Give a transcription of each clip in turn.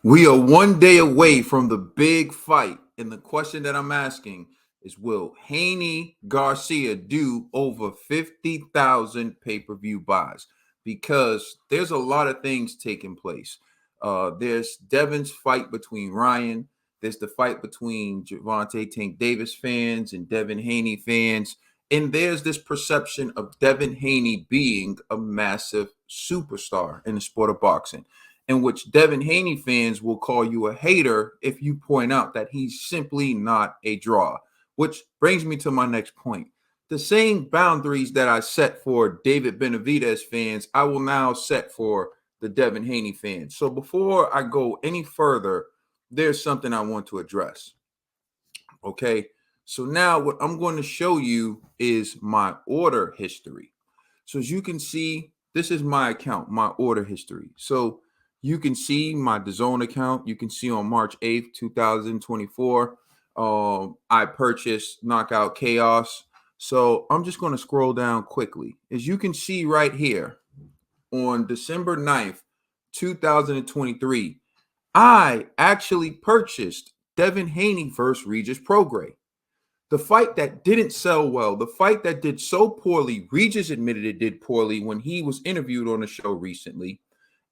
We are one day away from the big fight. And the question that I'm asking is, will Haney-Garcia do over 50,000 pay-per-view buys? Because there's a lot of things taking place. There's Devin's fight between Ryan. There's the fight between Gervonta Tank Davis fans and Devin Haney fans. And there's this perception of Devin Haney being a massive superstar in the sport of boxing, in which Devin Haney fans will call you a hater if you point out that he's simply not a draw. Which brings me to my next point. The same boundaries that I set for David Benavidez fans, I will now set for the Devin Haney fans. So before I go any further, there's something I want to address. Okay. So now what I'm going to show you is my order history. So as you can see, this is my account, my order history. So you can see my DAZN account. You can see on March 8th, 2024, I purchased Knockout Chaos. So I'm just going to scroll down quickly. As you can see right here, on December 9th, 2023, I actually purchased Devin Haney versus Regis Prograis. The fight that didn't sell well, the fight that did so poorly, Regis admitted it did poorly when he was interviewed on the show recently.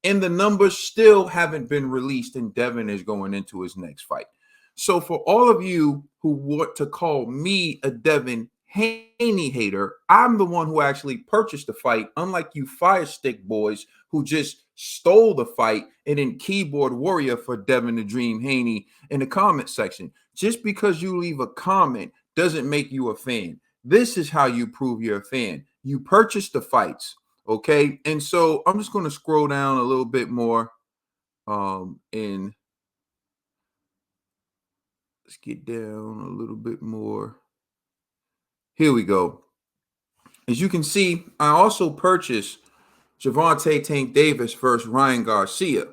And the numbers still haven't been released, and Devin is going into his next fight. So for all of you who want to call me a Devin Haney hater, I'm the one who actually purchased the fight, unlike you Fire Stick boys who just stole the fight and then keyboard warrior for Devin the Dream Haney in the comment section. Just because you leave a comment doesn't make you a fan. This is how you prove you're a fan. You purchase the fights. Okay, and so I'm just going to scroll down a little bit more. And let's get down a little bit more. Here we go. As you can see, I also purchased Gervonta Tank Davis versus Ryan Garcia.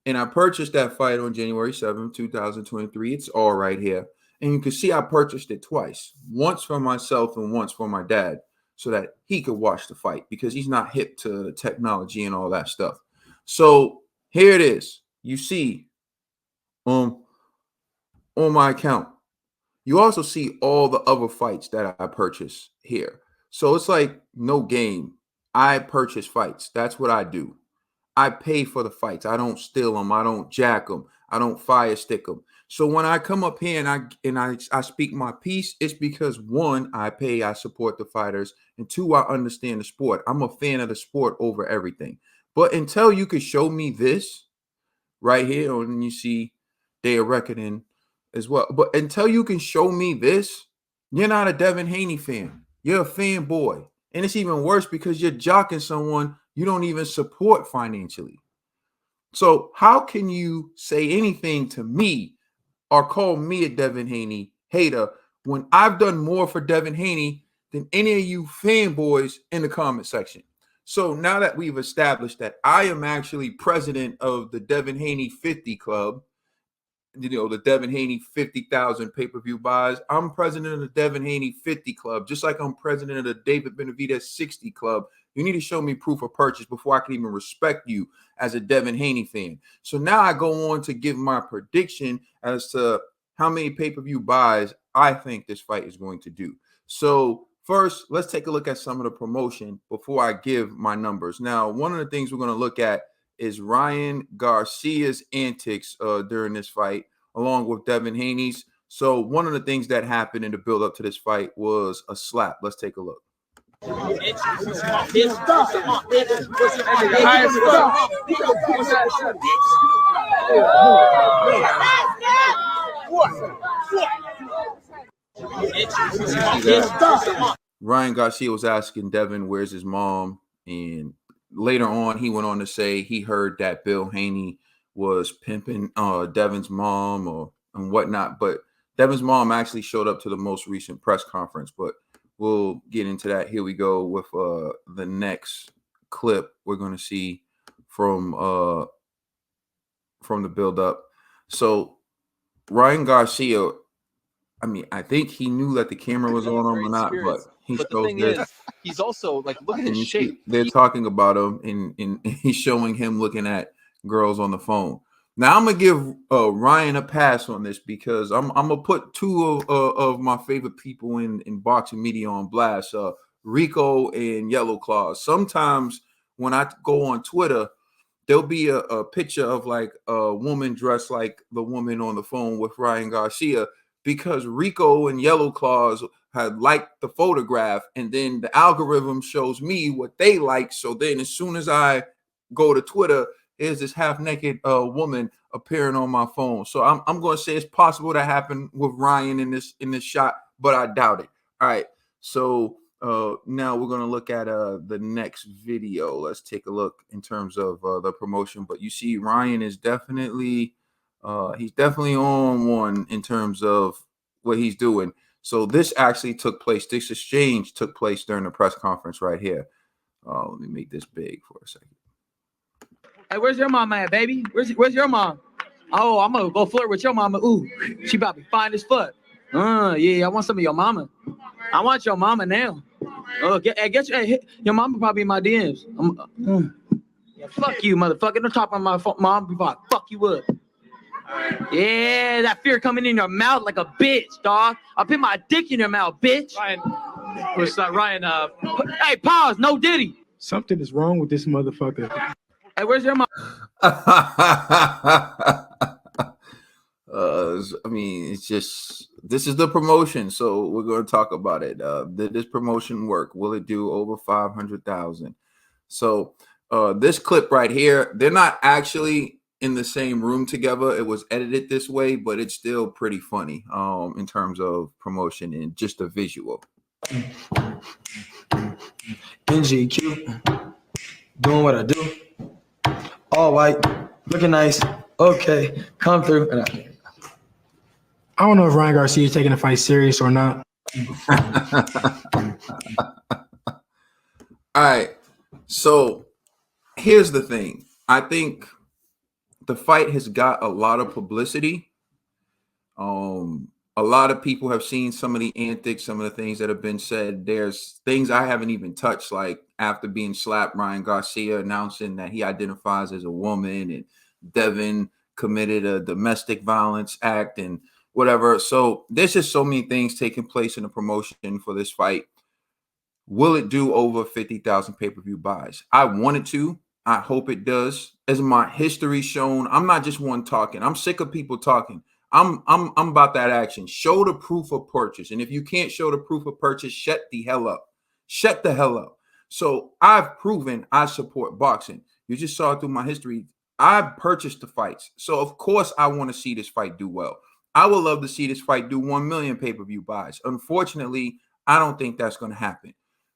And I purchased that fight on January 7th, 2023. It's all right here. And you can see I purchased it twice, once for myself and once for my dad, so that he could watch the fight because he's not hip to technology and all that stuff. So here it is. You see on my account. You also see all the other fights that I purchased here. So it's like no game. I purchase fights. That's what I do. I pay for the fights. I don't steal them. I don't jack them. I don't fire stick them. So when I come up here and I speak my piece, it's because one, I pay, I support the fighters, and two, I understand the sport. I'm a fan of the sport over everything. But until you could show me this right here, and you see Day of Reckoning as well. But until you can show me this, you're not a Devin Haney fan. You're a fanboy. And it's even worse because you're jocking someone you don't even support financially. So how can you say anything to me or call me a Devin Haney hater when I've done more for Devin Haney than any of you fanboys in the comment section? So now that we've established that I am actually president of the Devin Haney 50 Club, the Devin Haney 50,000 pay-per-view buys, I'm president of the Devin Haney 50 Club, just like I'm president of the David Benavidez 60 Club. You need to show me proof of purchase before I can even respect you as a Devin Haney fan. So now I go on to give my prediction as to how many pay-per-view buys I think this fight is going to do. So first, let's take a look at some of the promotion before I give my numbers. Now, one of the things we're going to look at is Ryan Garcia's antics during this fight, along with Devin Haney's. So one of the things that happened in the build-up to this fight was a slap. Let's take a look. Ryan Garcia was asking Devin, where's his mom? And later on, he went on to say he heard that Bill Haney was pimping Devin's mom and whatnot. But Devin's mom actually showed up to the most recent press conference. But we'll get into that. Here we go with the next clip we're going to see from the build-up. So Ryan Garcia, I mean, I think he knew that the camera was on him or not, but the thing is, he's also like, look at his shape. They're talking about him, and he's showing him looking at girls on the phone. Now I'm gonna give Ryan a pass on this because I'm gonna put two of my favorite people in boxing media on blast, Rico and Yellow Claws. Sometimes when I go on Twitter, there'll be a picture of like a woman dressed like the woman on the phone with Ryan Garcia because Rico and Yellow Claws had liked the photograph, and then the algorithm shows me what they like. So then as soon as I go to Twitter, here's this half-naked woman appearing on my phone. So I'm going to say it's possible to happen with Ryan in this shot, but I doubt it. All right. So now we're going to look at the next video. Let's take a look in terms of the promotion. But you see, Ryan is definitely he's definitely on one in terms of what he's doing. So this actually took place. This exchange took place during the press conference right here. Let me make this big for a second. Hey, where's your mama at, baby? Where's your mom? Oh, I'm gonna go flirt with your mama. Ooh, she about to be fine as fuck. Yeah, I want some of your mama. I want your mama now. Oh, your mama probably in my DMs. Yeah, fuck you, motherfucker. Don't talk about my mom before I fuck you up. Yeah, that fear coming in your mouth like a bitch, dog. I'll put my dick in your mouth, bitch. Ryan, what's that? Ryan, Hey, pause. No Diddy. Something is wrong with this motherfucker. Hey, where's your mom? I mean, it's just this is the promotion, so we're going to talk about it. Did this promotion work? Will it do over 500,000? So this clip right here, they're not actually in the same room together. It was edited this way, but it's still pretty funny in terms of promotion and just a visual. NGQ, doing what I do. All white, looking nice. Okay, come through. I don't know if Ryan Garcia is taking the fight serious or not. All right. So here's the thing. I think the fight has got a lot of publicity. A lot of people have seen some of the antics, some of the things that have been said. There's things I haven't even touched, like after being slapped, Ryan Garcia announcing that he identifies as a woman, and Devin committed a domestic violence act and whatever. So there's just so many things taking place in the promotion for this fight. Will it do over 50,000 pay-per-view buys? I want it to. I hope it does. As my history shown, I'm not just one talking. I'm sick of people talking. I'm about that action. Show the proof of purchase. And if you can't show the proof of purchase, shut the hell up. Shut the hell up. So I've proven I support boxing. You just saw it through my history. I purchased the fights. So of course I want to see this fight do well. I would love to see this fight do 1 million pay-per-view buys. Unfortunately, I don't think that's going to happen.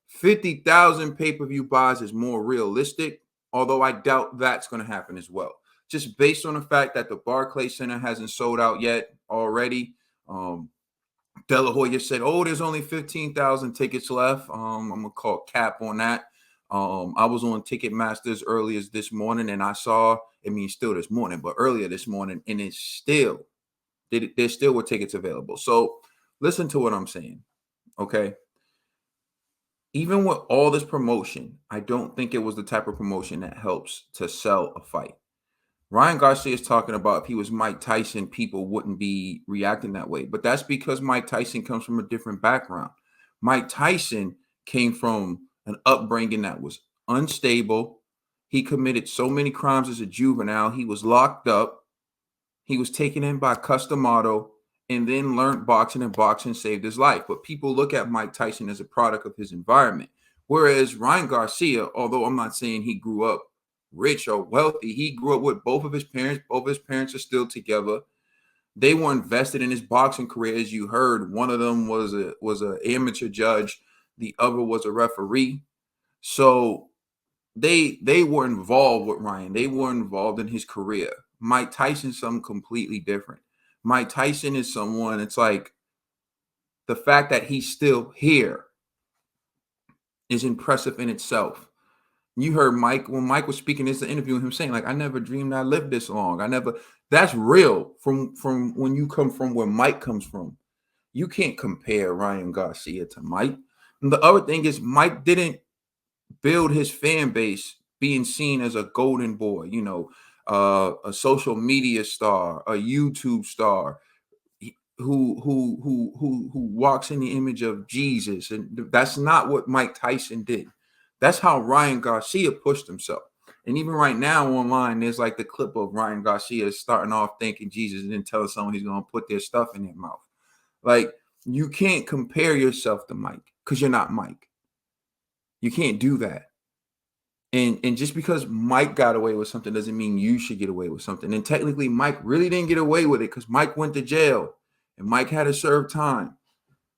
50,000 pay-per-view buys is more realistic, although I doubt that's going to happen as well. Just based on the fact that the Barclays Center hasn't sold out yet already. De La Hoya said, oh, there's only 15,000 tickets left. I'm going to call cap on that. I was on Ticketmasters earlier this morning, and I saw, still this morning, but earlier this morning, and there's still were tickets available. So listen to what I'm saying, okay? Even with all this promotion, I don't think it was the type of promotion that helps to sell a fight. Ryan Garcia is talking about if he was Mike Tyson, people wouldn't be reacting that way. But that's because Mike Tyson comes from a different background. Mike Tyson came from an upbringing that was unstable. He committed so many crimes as a juvenile. He was locked up. He was taken in by Custom Auto and then learned boxing, and boxing saved his life. But people look at Mike Tyson as a product of his environment. Whereas Ryan Garcia, although I'm not saying he grew up rich or wealthy, he grew up with both of his parents. Both of his parents are still together. They were invested in his boxing career, as you heard. One of them was an amateur judge. The other was a referee. So they were involved with Ryan. They were involved in his career. Mike Tyson's something completely different. Mike Tyson is someone, it's like the fact that he's still here is impressive in itself. You heard Mike, when Mike was speaking in this interview, him saying, like, I never dreamed I lived this long. That's real from when you come from where Mike comes from. You can't compare Ryan Garcia to Mike. And the other thing is Mike didn't build his fan base being seen as a golden boy. a social media star, a YouTube star, who walks in the image of Jesus. And that's not what Mike Tyson did. That's how Ryan Garcia pushed himself. And even right now online, there's like the clip of Ryan Garcia starting off thanking Jesus and then telling someone he's going to put their stuff in their mouth. Like, you can't compare yourself to Mike because you're not Mike. You can't do that. And just because Mike got away with something doesn't mean you should get away with something. And technically, Mike really didn't get away with it because Mike went to jail and Mike had to serve time.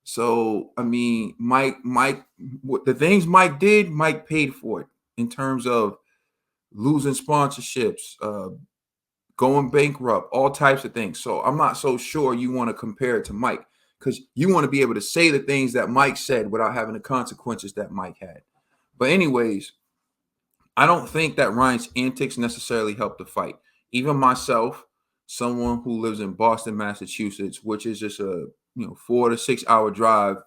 So, I mean, the things Mike did, Mike paid for it in terms of losing sponsorships, going bankrupt, all types of things. So I'm not so sure you want to compare it to Mike because you want to be able to say the things that Mike said without having the consequences that Mike had. But anyways, I don't think that Ryan's antics necessarily helped the fight. Even myself, someone who lives in Boston, Massachusetts, which is just a 4 to 6 hour drive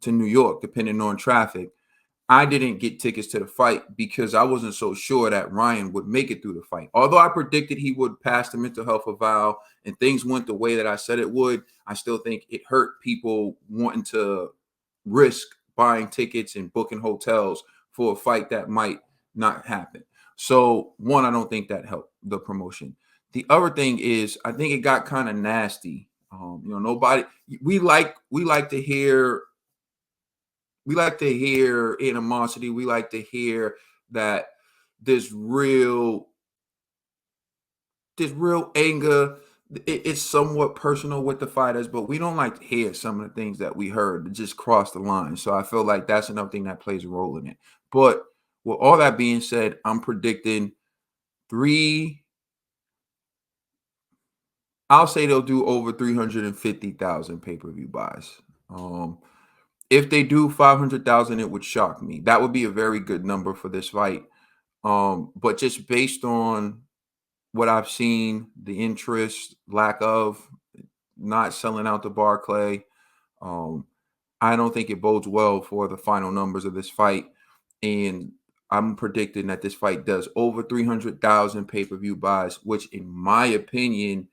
to New York, depending on traffic, I didn't get tickets to the fight because I wasn't so sure that Ryan would make it through the fight. Although I predicted he would pass the mental health eval and things went the way that I said it would, I still think it hurt people wanting to risk buying tickets and booking hotels for a fight that might not happen. So one, I don't think that helped the promotion. The other thing is, I think it got kind of nasty. We like to hear animosity. We like to hear that there's real anger. It's somewhat personal with the fighters, but we don't like to hear some of the things that we heard that just cross the line. So I feel like that's another thing that plays a role in it. But with all that being said, I'm predicting I'll say they'll do over 350,000 pay-per-view buys. If they do 500,000, it would shock me. That would be a very good number for this fight. But just based on what I've seen, the interest, lack of, not selling out to Barclay, I don't think it bodes well for the final numbers of this fight. And I'm predicting that this fight does over 300,000 pay-per-view buys, which in my opinion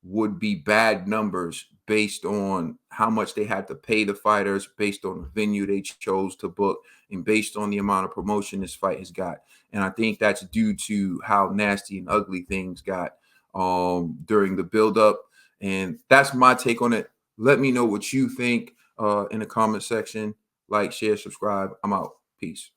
would be bad numbers based on how much they had to pay the fighters, based on the venue they chose to book, and based on the amount of promotion this fight has got. And I think that's due to how nasty and ugly things got during the buildup. And that's my take on it. Let me know what you think in the comment section. Like, share, subscribe. I'm out. Peace.